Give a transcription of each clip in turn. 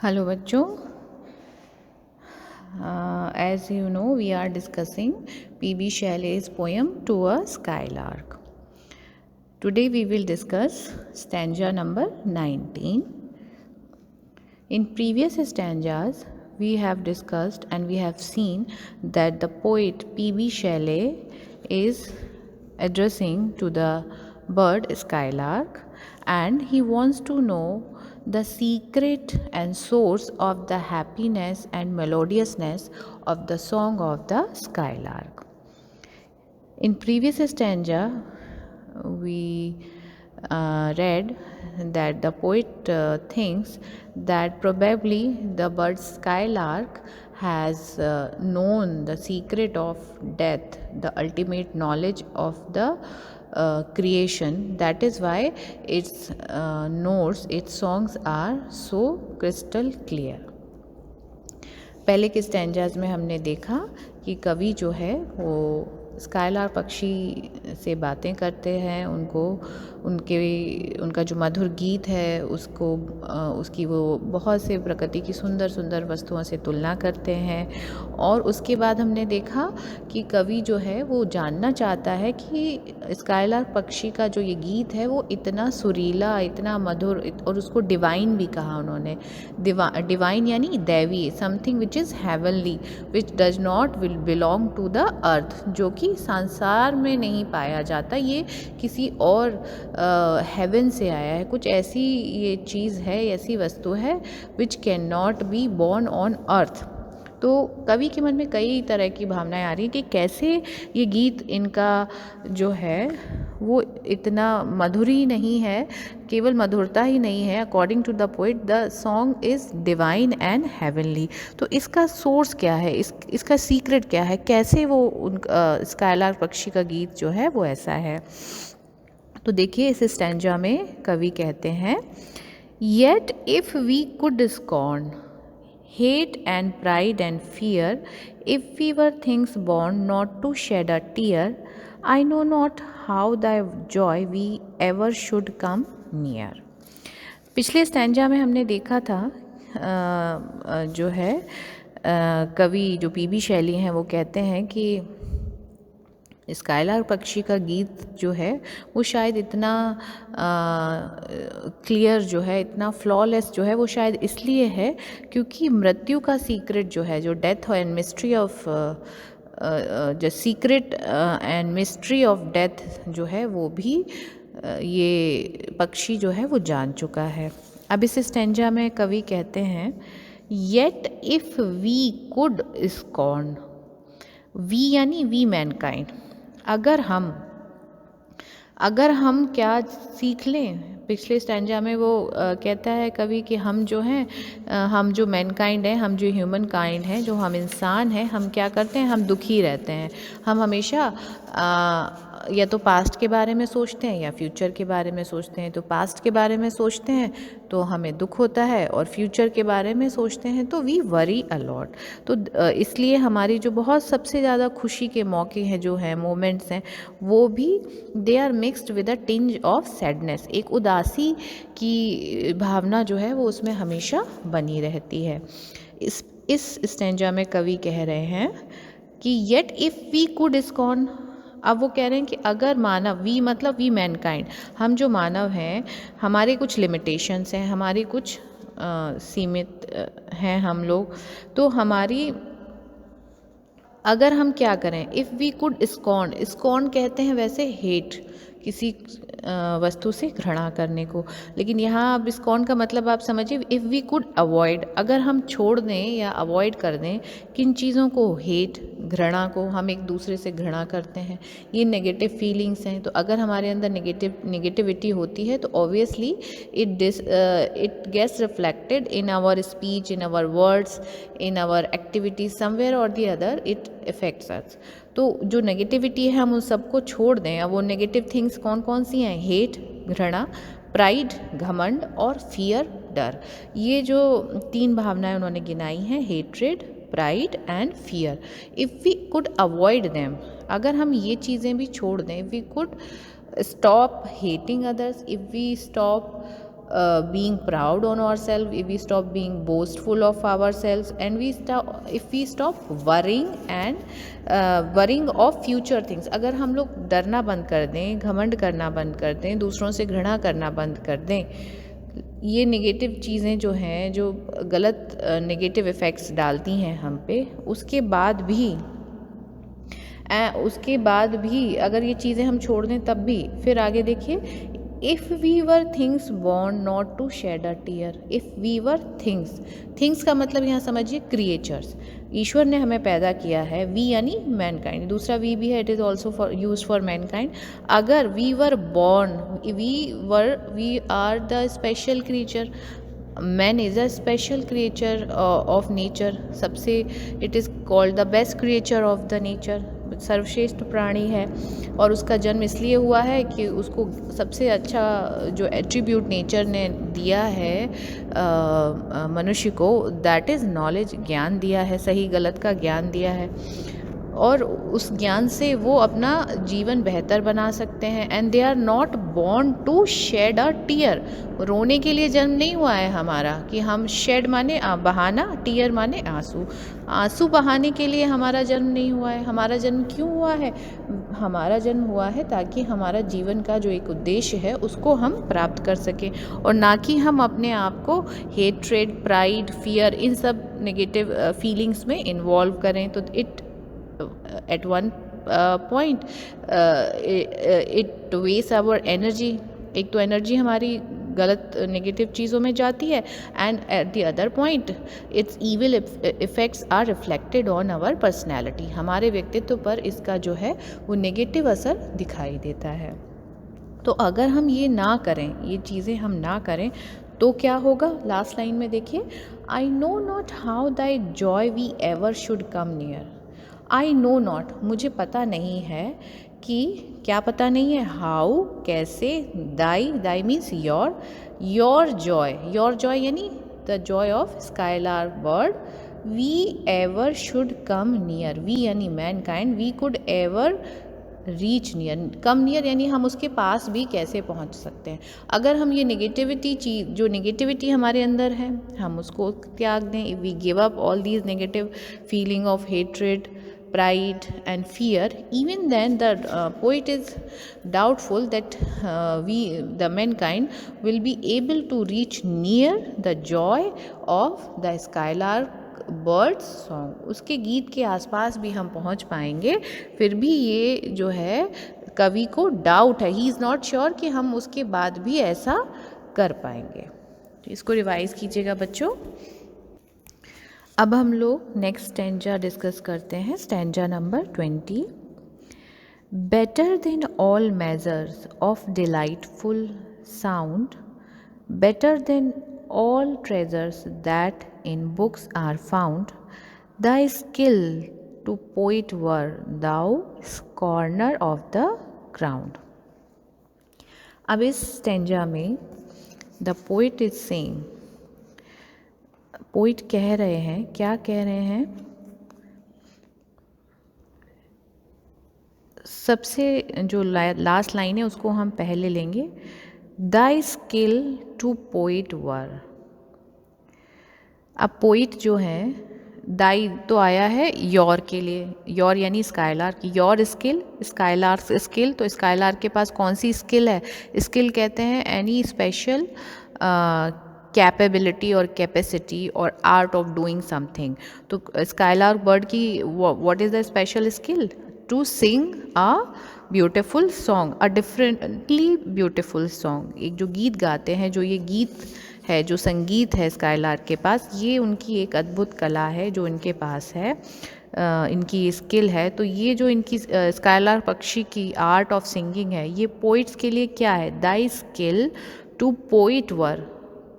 Hello बच्चों, as you know we are discussing P.B. Shelley's poem To a Skylark. Today we will discuss stanza number 19. In previous stanzas we have discussed and we have seen that the poet P.B. Shelley is addressing to the bird skylark, and he wants to know the secret and source of the happiness and melodiousness of the song of the skylark. In previous stanza, we read that the poet thinks that probably the bird skylark has known the secret of death, the ultimate knowledge of the creation. That is why its notes, its songs are so crystal clear. पहले के stanzas में हमने देखा कि कवि जो है वो स्काइलार्क पक्षी से बातें करते हैं, उनका जो मधुर गीत है उसकी वो बहुत से प्रकृति की सुंदर सुंदर वस्तुओं से तुलना करते हैं। और उसके बाद हमने देखा कि कवि जो है वो जानना चाहता है कि स्काइलार्क पक्षी का जो ये गीत है वो इतना सुरीला, इतना मधुर, और उसको डिवाइन भी कहा उन्होंने। डिवाइन यानी दैवी, something which is heavenly, which does not will belong to the earth, जो कि संसार में नहीं पाया जाता, ये किसी और हेवन से आया है। कुछ ऐसी ये चीज़ है, ऐसी वस्तु है which can not be born on earth. तो कवि के मन में कई तरह की भावनाएं आ रही हैं कि कैसे ये गीत इनका जो है वो इतना मधुर ही नहीं है, केवल मधुरता ही नहीं है। According to the poet the song is divine and heavenly. तो इसका सोर्स क्या है, इसका सीक्रेट क्या है, कैसे वो स्काइलार्क पक्षी का गीत जो है वो ऐसा है। तो देखिए इस स्टैंजा में कवि कहते हैं, yet if we could scorn hate and pride and fear, if we were things born not to shed a tear, I know not how thy joy we ever should come near. पिछले stanza में हमने देखा था जो है कवि जो PB Shelley हैं वो कहते हैं कि स्काइलार्क पक्षी का गीत जो है वो शायद इतना क्लियर जो है, इतना फ्लॉलेस जो है, वो शायद इसलिए है क्योंकि मृत्यु का सीक्रेट जो है, जो डेथ एंड मिस्ट्री ऑफ जो secret and mystery of death जो है वो भी ये पक्षी जो है वो जान चुका है। अब इस स्टैंजा में कवि कहते हैं, yet if we could scorn, we यानी वी मैनकाइंड, अगर हम क्या सीख लें। पिछले स्टैंजा में वो कहता है कवि कि हम जो हैं, हम जो मैनकाइंड हैं, हम जो ह्यूमन काइंड हैं, जो हम इंसान हैं, हम क्या करते हैं, हम दुखी रहते हैं। हम हमेशा या तो पास्ट के बारे में सोचते हैं या फ्यूचर के बारे में सोचते हैं। तो पास्ट के बारे में सोचते हैं तो हमें दुख होता है, और फ्यूचर के बारे में सोचते हैं तो वी वरी अलॉट। तो इसलिए हमारी जो बहुत सबसे ज़्यादा खुशी के मौके हैं, जो हैं मोमेंट्स हैं, वो भी they are mixed with a tinge of sadness. एक उदासी की भावना जो है वो उसमें हमेशा बनी रहती है। इस स्टैंजा में कवि कह रहे हैं कि yet if we could scorn, अब वो कह रहे हैं कि अगर मानव, वी मतलब वी मैनकाइंड, हम जो मानव हैं, हमारे कुछ लिमिटेशंस हैं, हमारे कुछ सीमित हैं हम लोग, तो हमारी अगर हम क्या करें, इफ़ वी कुड स्कॉर्न कहते हैं वैसे हेट, किसी वस्तु से घृणा करने को, लेकिन यहाँ अब स्कॉर्न का मतलब आप समझिए, इफ़ वी कुड अवॉइड, अगर हम छोड़ दें या अवॉइड कर दें किन चीज़ों को, हेट, घृणा को, हम एक दूसरे से घृणा करते हैं, ये नेगेटिव फीलिंग्स हैं। तो अगर हमारे अंदर नेगेटिविटी होती है तो obviously it gets reflected in our speech, in our words, in our activities, somewhere or the other it affects us. तो जो नेगेटिविटी है हम उन सबको छोड़ दें। अब वो नेगेटिव थिंग्स कौन कौन सी हैं, हेट, घृणा, प्राइड, घमंड, और फियर, डर। ये जो 3 भावनाएं उन्होंने गिनाई हैं, hatred, pride and fear, if we could avoid them, अगर हम ये चीज़ें भी छोड़ दें, we could stop hating others, if we stop being proud on ourselves, if we stop being boastful of ourselves, and if we stop worrying and worrying of future things. अगर हम लोग डरना बंद कर दें, घमंड करना बंद कर दें, दूसरों से घृणा करना बंद कर दें, ये नेगेटिव चीज़ें जो हैं, जो गलत नेगेटिव इफ़ेक्ट्स डालती हैं हम पे, उसके बाद भी अगर ये चीज़ें हम छोड़ दें तब भी, फिर आगे देखिए, if we were things born not to shed a tear, if we were things का मतलब यहाँ समझिए क्रिएचर्स, ईश्वर ने हमें पैदा किया है, वी यानी मैनकाइंड, दूसरा वी भी है, it is also for use for mankind. अगर we were born, we are the special creature, man is a special creature of nature, सबसे it is called the best creature of the nature, सर्वश्रेष्ठ प्राणी है, और उसका जन्म इसलिए हुआ है कि उसको सबसे अच्छा जो एट्रीब्यूट नेचर ने दिया है मनुष्य को, दैट इज़ नॉलेज, ज्ञान दिया है, सही गलत का ज्ञान दिया है, और उस ज्ञान से वो अपना जीवन बेहतर बना सकते हैं। And they are not born to shed a tear, रोने के लिए जन्म नहीं हुआ है हमारा कि हम शेड माने बहाना, टीयर माने आंसू बहाने के लिए हमारा जन्म नहीं हुआ है। हमारा जन्म क्यों हुआ है? हमारा जन्म हुआ है ताकि हमारा जीवन का जो एक उद्देश्य है उसको हम प्राप्त कर सकें, और ना कि हम अपने आप को हेट्रेड, प्राइड, फियर, इन सब नेगेटिव फीलिंग्स में इन्वॉल्व करें। तो it at one point it wastes our energy, एक तो एनर्जी हमारी गलत नेगेटिव चीज़ों में जाती है, and at the other point its evil effects are reflected on our personality, हमारे व्यक्तित्व पर इसका जो है वो नेगेटिव असर दिखाई देता है। तो अगर हम ये ना करें, ये चीज़ें हम ना करें, तो क्या होगा? लास्ट लाइन में देखिए, I know not how that joy we ever should come near, I know not, मुझे पता नहीं है कि, क्या पता नहीं है? हाउ, कैसे, दाई मीन्स योर जॉय यानी the joy of skylark bird, we ever should come near, we यानी mankind, we could ever reach near, come near यानी हम उसके पास भी कैसे पहुंच सकते हैं। अगर हम ये जो नेगेटिविटी हमारे अंदर है, हम उसको त्याग दें, if we give up all these negative feeling of hatred, pride and fear, even then the poet is doubtful that the mankind will be able to reach near the joy of the skylark birds song, उसके गीत के आसपास भी हम पहुंच पाएंगे। फिर भी ये जो है कवि को डाउट है, ही इज़ नॉट श्योर कि हम उसके बाद भी ऐसा कर पाएंगे। तो इसको रिवाइज कीजिएगा बच्चों। अब हम लोग नेक्स्ट स्टैंजा डिस्कस करते हैं, stanza number 20। Better than all measures of delightful sound, better than all treasures that in books are found, the skill to poet were thou scorner of the ground. अब इस स्टैंजा में the poet is saying, poet कह रहे हैं, क्या कह रहे हैं? सबसे जो लास्ट लाइन है उसको हम पहले लेंगे, द स्किल टू पोइट वर। अब पोइट जो है, दाई तो आया है योर के लिए, योर यानी स्काइलार्क, योर स्किल, स्काइलार्क स्किल, तो स्काइलार्क के पास कौन सी स्किल है? स्किल कहते हैं any special capability or capacity or art of doing something. तो स्काइलार्क बर्ड की what is the special skill? To sing a beautiful song, a differently beautiful song. एक जो गीत गाते हैं, जो ये गीत है, जो संगीत है स्काइलार्क के पास, ये उनकी एक अद्भुत कला है जो इनके पास है, इनकी स्किल है। तो ये जो इनकी स्काइलार्क पक्षी की आर्ट ऑफ सिंगिंग है, ये पोइट्स के लिए क्या है? The skill to poet were,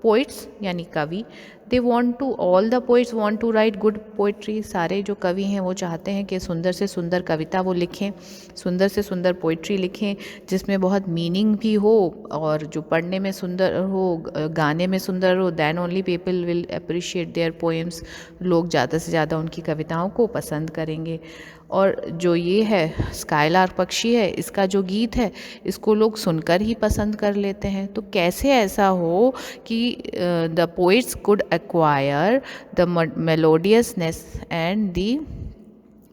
poets यानी कवि, they want to, all the poets want to write good poetry, सारे जो कवि हैं वो चाहते हैं कि सुंदर से सुंदर कविता वो लिखें, सुंदर से सुंदर पोइट्री लिखें जिसमें बहुत मीनिंग भी हो और जो पढ़ने में सुंदर हो, गाने में सुंदर हो, then only people will appreciate their poems, लोग ज़्यादा से ज़्यादा उनकी कविताओं को पसंद करेंगे। और जो ये है स्काईलार्क पक्षी है, इसका जो गीत है इसको लोग सुनकर ही पसंद कर लेते हैं। तो कैसे ऐसा हो कि the poets could acquire the melodiousness and the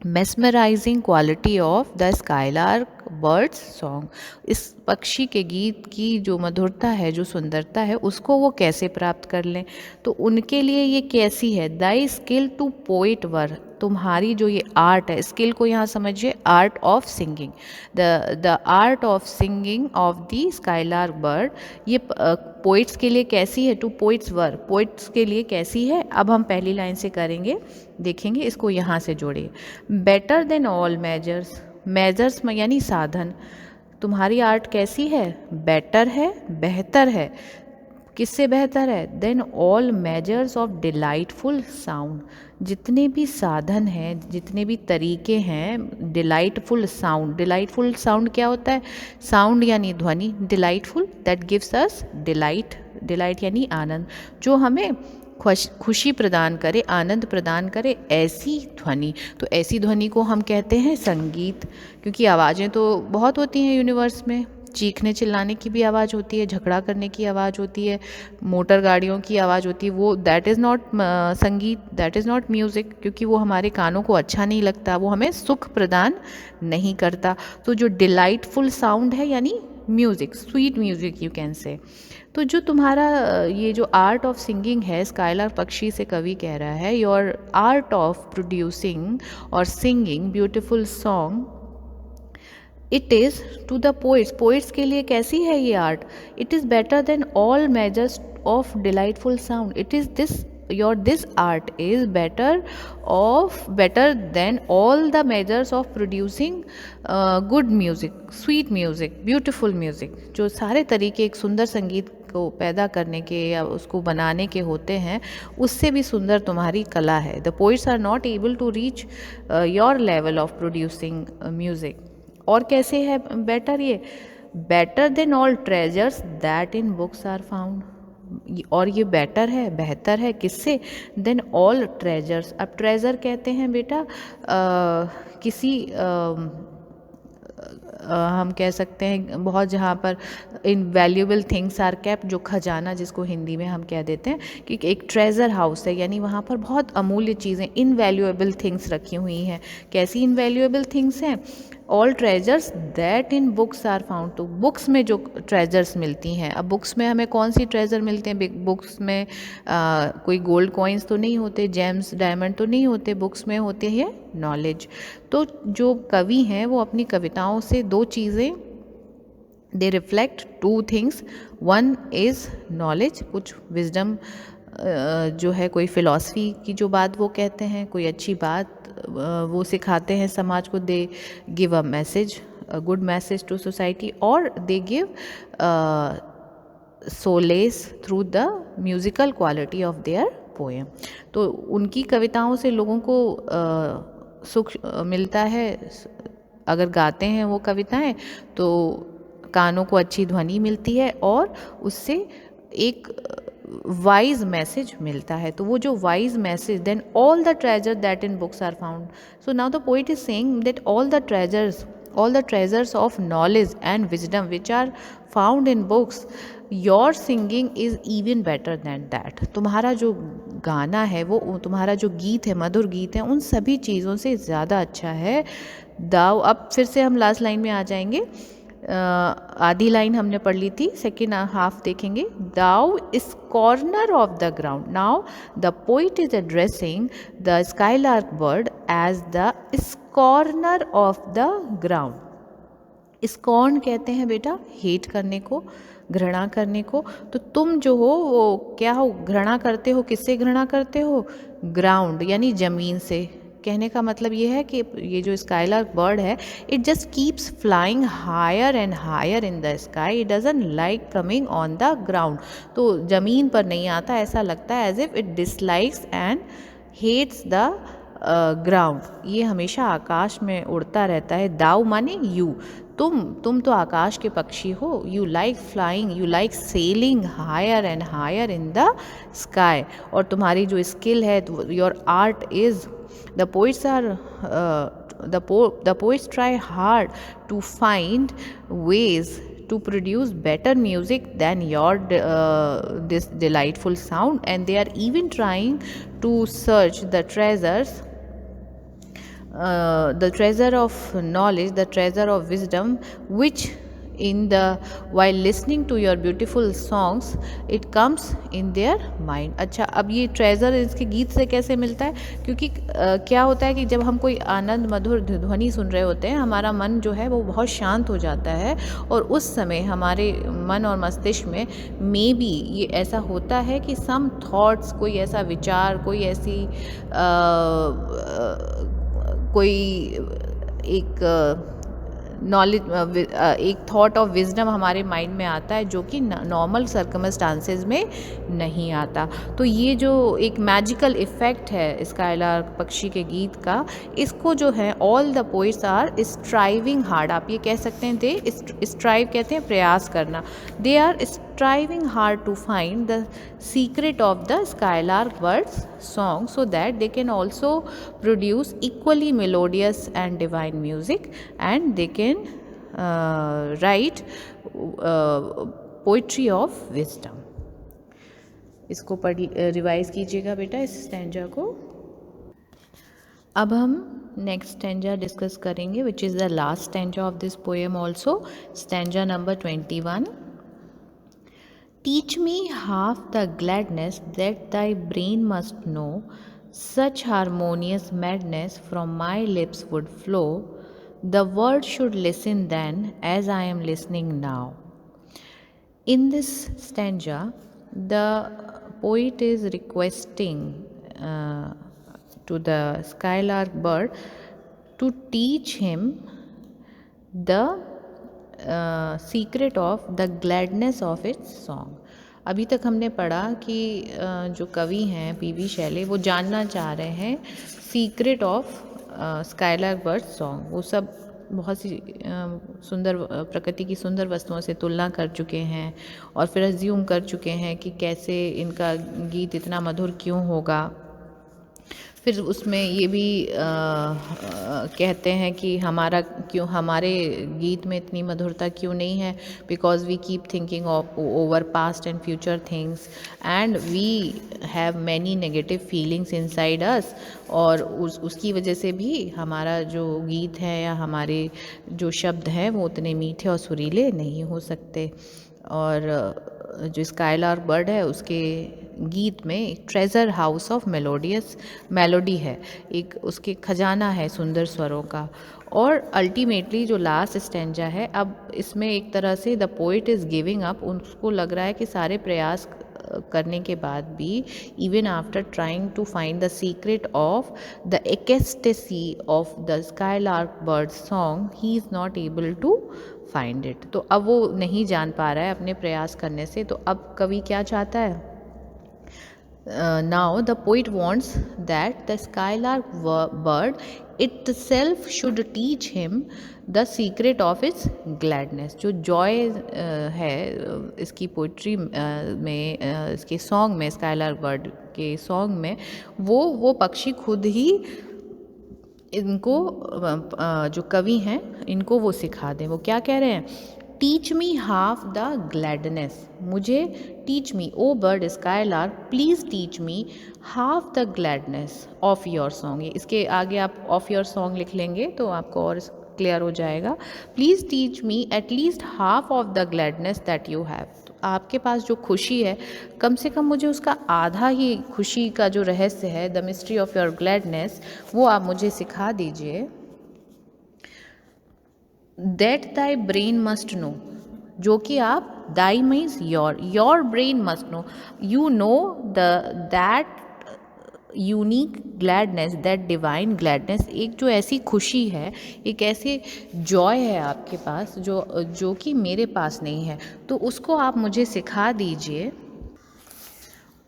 mesmerizing quality of the skylark birds song। इस पक्षी के गीत की जो मधुरता है, जो सुंदरता है, उसको वो कैसे प्राप्त कर लें। तो उनके लिए ये कैसी है, दाई स्किल टू पोइट वर, तुम्हारी जो ये आर्ट है, स्किल को यहाँ समझिए, art of singing, the art of singing of the skylark bird, ये पोइट्स के लिए कैसी है, टू पोइट्स वर, पोइट्स के लिए कैसी है। अब हम पहली लाइन से करेंगे, देखेंगे, इसको यहाँ से जोड़िए। Better than all measures, measures यानी साधन, तुम्हारी आर्ट कैसी है, बेटर है, बेहतर है, किससे बेहतर है, than all measures of delightful sound, जितने भी साधन हैं, जितने भी तरीके हैं, डिलाइटफुल साउंड, डिलाइटफुल साउंड क्या होता है, साउंड यानी ध्वनि, delightful that gives us delight, delight यानी आनंद, जो हमें खुशी प्रदान करे, आनंद प्रदान करे, ऐसी ध्वनि। तो ऐसी ध्वनि को हम कहते हैं संगीत, क्योंकि आवाज़ें तो बहुत होती हैं यूनिवर्स में, चीखने चिल्लाने की भी आवाज़ होती है, झगड़ा करने की आवाज़ होती है, मोटर गाड़ियों की आवाज़ होती है, वो दैट इज़ नॉट संगीत, दैट इज़ नॉट म्यूज़िक, क्योंकि वो हमारे कानों को अच्छा नहीं लगता, वो हमें सुख प्रदान नहीं करता। तो जो डिलाइटफुल साउंड है यानी music, sweet music you can say. तो जो तुम्हारा ये जो आर्ट ऑफ सिंगिंग है, स्काईलार्क पक्षी से कवि कह रहा है, योर आर्ट ऑफ प्रोड्यूसिंग और singing beautiful song, it is to the poets, poets के लिए कैसी है ये art, it is better than all measures of delightful sound, it is this your this art is better than all the measures of producing good music, sweet music, beautiful music, जो सारे तरीके एक सुंदर संगीत को पैदा करने के या उसको बनाने के होते हैं, उससे भी सुंदर तुम्हारी कला है। the poets are not able to reach your level of producing music। और कैसे है बेटर, ये better than all treasures that in books are found, और ये बेटर है, बेहतर है, किससे, देन ऑल ट्रेजर्स। अब ट्रेजर कहते हैं बेटा किसी हम कह सकते हैं बहुत, जहाँ पर इनवैल्यूएबल थिंग्स आर केप्ट, जो खजाना जिसको हिंदी में हम कह देते हैं कि एक ट्रेजर हाउस है, यानी वहाँ पर बहुत अमूल्य चीज़ें, इनवैल्यूएबल थिंग्स रखी हुई हैं। कैसी इनवैल्यूएबल थिंग्स हैं, all treasures that in books are found, तो बुक्स में जो ट्रेजर्स मिलती हैं। अब बुक्स में हमें कौन सी ट्रेजर मिलते हैं, बुक्स में कोई गोल्ड कॉइन्स तो नहीं होते, जेम्स डायमंड तो नहीं होते, बुक्स में होते हैं नॉलेज। तो जो कवि हैं वो अपनी कविताओं से दो चीज़ें, दे reflect two things, one is knowledge, कुछ विजडम जो है, कोई फिलॉसफी की जो बात वो कहते हैं, कोई अच्छी बात वो सिखाते हैं समाज को, they give a message, a good message to society, और they give solace through the musical quality of their poem. तो उनकी कविताओं से लोगों को सुख मिलता है, अगर गाते हैं वो कविताएं तो कानों को अच्छी ध्वनि मिलती है, और उससे एक वाइज मैसेज मिलता है। तो वो जो wise message, then all the treasure that in books are found, so now the poet is saying that all the treasures of knowledge and wisdom which are found in books, your singing is even better than that, तुम्हारा जो गाना है, वो तुम्हारा जो गीत है, मधुर गीत है, उन सभी चीज़ों से ज़्यादा अच्छा है। दाउ, अब फिर से हम लास्ट लाइन में आ जाएंगे, आधी लाइन हमने पढ़ ली थी, सेकेंड हाफ देखेंगे। Thou is corner of the ground, now the poet is addressing the skylark bird as the corner of the ground. Scorn कहते हैं बेटा हेट करने को, घृणा करने को। तो तुम जो हो वो क्या हो, घृणा करते हो, किससे घृणा करते हो, ग्राउंड यानी ज़मीन से। कहने का मतलब ये है कि ये जो स्काईलार्क बर्ड है, it just keeps flying higher and higher in the sky, it doesn't like coming on the ground. तो ज़मीन पर नहीं आता, ऐसा लगता है as if it dislikes and hates the ground. ये हमेशा आकाश में उड़ता रहता है। दाउ माने यू, तुम तो आकाश के पक्षी हो। You like flying, you like sailing higher and higher in the sky. और तुम्हारी जो स्किल है, your art is, the poets are the poets try hard to find ways to produce better music than your this delightful sound, and they are even trying to search the treasure of knowledge, the treasure of wisdom, which in the while listening to your beautiful songs it comes in their mind. अच्छा, अब ये treasure इसके गीत से कैसे मिलता है? क्योंकि क्या होता है कि जब हम कोई आनंद मधुर ध्वनि सुन रहे होते हैं, हमारा मन जो है वो बहुत शांत हो जाता है, और उस समय हमारे मन और मस्तिष्क में मे बी ये ऐसा होता है कि सम थॉट्स, कोई ऐसा विचार, कोई ऐसी कोई एक नॉलेज, एक थॉट ऑफ विजडम हमारे माइंड में आता है जो कि नॉर्मल सर्कमस्टांसेस में नहीं आता। तो ये जो एक मैजिकल इफ़ेक्ट है स्काईलार्क पक्षी के गीत का, इसको जो है all the poets are striving hard, आप ये कह सकते हैं, दे स्ट्राइव कहते हैं प्रयास करना, they are striving hard to find the secret of the skylark bird's song so that they can also produce equally melodious and divine music, and they can write poetry of wisdom। इसको पढ़ revise कीजिएगा बेटा इस stanza को। अब हम next stanza discuss करेंगे which is the last stanza of this poem also, stanza number 21। Teach me half the gladness that thy brain must know, such harmonious madness from my lips would flow, the world should listen then as I am listening now। In this stanza, the poet is requesting to the skylark bird to teach him the secret of the gladness of its song. अभी तक हमने पढ़ा कि जो कवि हैं PV Shelley, वो जानना चाह रहे हैं secret of skylark bird song. वो सब बहुत सी सुंदर प्रकृति की सुंदर वस्तुओं से तुलना कर चुके हैं और फिर अज्यूम कर चुके हैं कि कैसे इनका गीत इतना मधुर क्यों होगा। फिर उसमें ये भी कहते हैं कि हमारे गीत में इतनी मधुरता क्यों नहीं है, because we keep thinking of over past and future things and we have many negative feelings inside us, और उसकी वजह से भी हमारा जो गीत है या हमारे जो शब्द हैं वो उतने मीठे और सुरीले नहीं हो सकते। और जो स्काईलार्क बर्ड है उसके गीत में एक ट्रेजर हाउस ऑफ मेलोडी है, एक उसके खजाना है सुंदर स्वरों का। और अल्टीमेटली जो लास्ट स्टैंजा है, अब इसमें एक तरह से the poet is giving up, उनको लग रहा है कि सारे प्रयास करने के बाद भी, even after trying to find the secret of the ecstasy of the skylark bird song, he is not able to find it. तो अब वो नहीं जान पा रहा है अपने प्रयास करने से। तो अब कवि क्या चाहता है? Now the poet wants that the skylark bird itself should teach him the secret of its gladness। जो जॉय है इसकी पोइट्री में, इसके सॉन्ग में, स्काईलार्क बर्ड के सॉन्ग में, वो पक्षी खुद ही इनको, जो कवि हैं, इनको वो सिखा दें। वो क्या कह रहे हैं? Teach me half the gladness, मुझे teach me, O bird skylark please teach me half the gladness of your song. इसके आगे आप ऑफ योर सॉन्ग लिख लेंगे तो आपको और क्लियर हो जाएगा। Please teach me at least half of the gladness that you have. तो आपके पास जो खुशी है, कम से कम मुझे उसका आधा ही खुशी का जो रहस्य है, the mystery of your gladness, वो आप मुझे सिखा दीजिए। That thy brain must know, जो कि आप, thy means your brain must know, you know that unique gladness, that divine gladness, एक जो ऐसी खुशी है, एक ऐसे जॉय है आपके पास जो कि मेरे पास नहीं है, तो उसको आप मुझे सिखा दीजिए।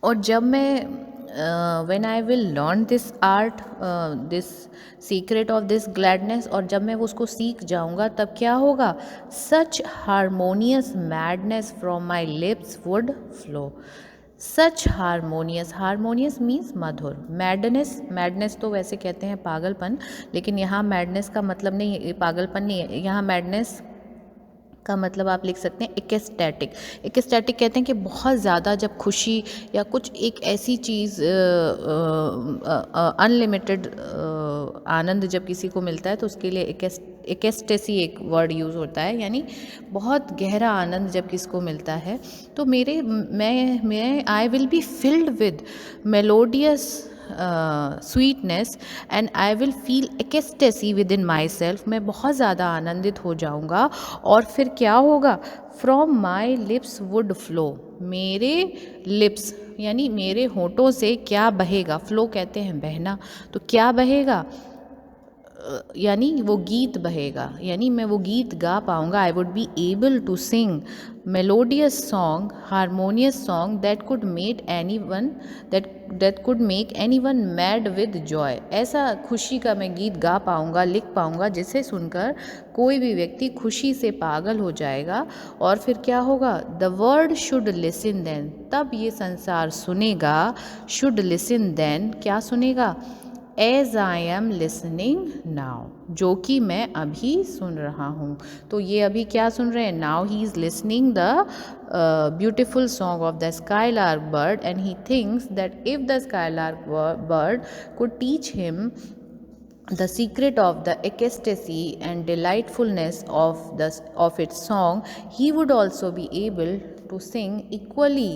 और जब मैं when I will learn this art, this secret of this gladness, और जब मैं उसको सीख जाऊंगा तब क्या होगा? such harmonious madness from my lips would flow, such harmonious, harmonious means Madhur. Madness, madness तो वैसे कहते हैं पागलपन, लेकिन यहाँ मैडनेस का मतलब नहीं, पागलपन नहीं है यहाँ। मैडनेस का मतलब आप लिख सकते हैं एक्सटैटिक। एक्सटैटिक कहते हैं कि बहुत ज़्यादा जब खुशी या कुछ एक ऐसी चीज़ अनलिमिटेड आनंद जब किसी को मिलता है तो उसके लिए एक्सटेसी एक वर्ड यूज़ होता है, यानी बहुत गहरा आनंद जब किसको मिलता है। तो मैं I will be filled with melodious sweetness and I will feel ecstasy with in my self, मैं बहुत ज़्यादा आनंदित हो जाऊँगा। और फिर क्या होगा, from my lips would flow, मेरे लिप्स यानी मेरे होठों से क्या बहेगा, फ्लो कहते हैं बहना, तो क्या बहेगा, यानी वो गीत बहेगा, यानी मैं वो गीत गा पाऊँगा। I would be able to sing melodious song, harmonious song that could make anyone that could make anyone mad with joy, ऐसा खुशी का मैं गीत गा पाऊँगा, लिख पाऊँगा, जिसे सुनकर कोई भी व्यक्ति खुशी से पागल हो जाएगा। और फिर क्या होगा, the world should listen then, तब ये संसार सुनेगा, शुड लिसन देन, क्या सुनेगा, as I am listening now, जो कि मैं अभी सुन रहा हूँ। तो ये अभी क्या सुन रहे हैं, now he is listening the beautiful song of the skylark bird and he thinks that if the skylark bird could teach him the secret of the ecstasy and delightfulness of its song, he would also be able to sing equally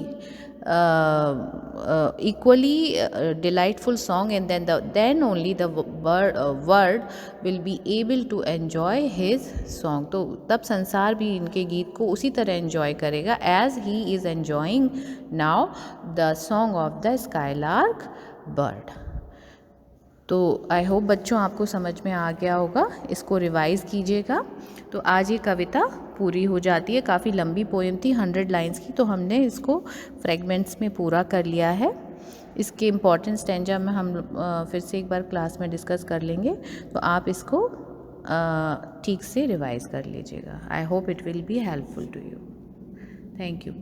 delightful song, and then only the world will be able to enjoy his song। तो तब संसार भी इनके गीत को उसी तरह enjoy करेगा as he is enjoying now the song of the skylark bird। तो आई होप बच्चों आपको समझ में आ गया होगा, इसको रिवाइज़ कीजिएगा। तो आज ये कविता पूरी हो जाती है, काफ़ी लंबी पोएम थी 100 लाइंस की, तो हमने इसको फ्रेगमेंट्स में पूरा कर लिया है। इसके इम्पॉर्टेंट स्टैंजा में हम फिर से एक बार क्लास में डिस्कस कर लेंगे, तो आप इसको ठीक से रिवाइज़ कर लीजिएगा। I hope it will be helpful to you. Thank you.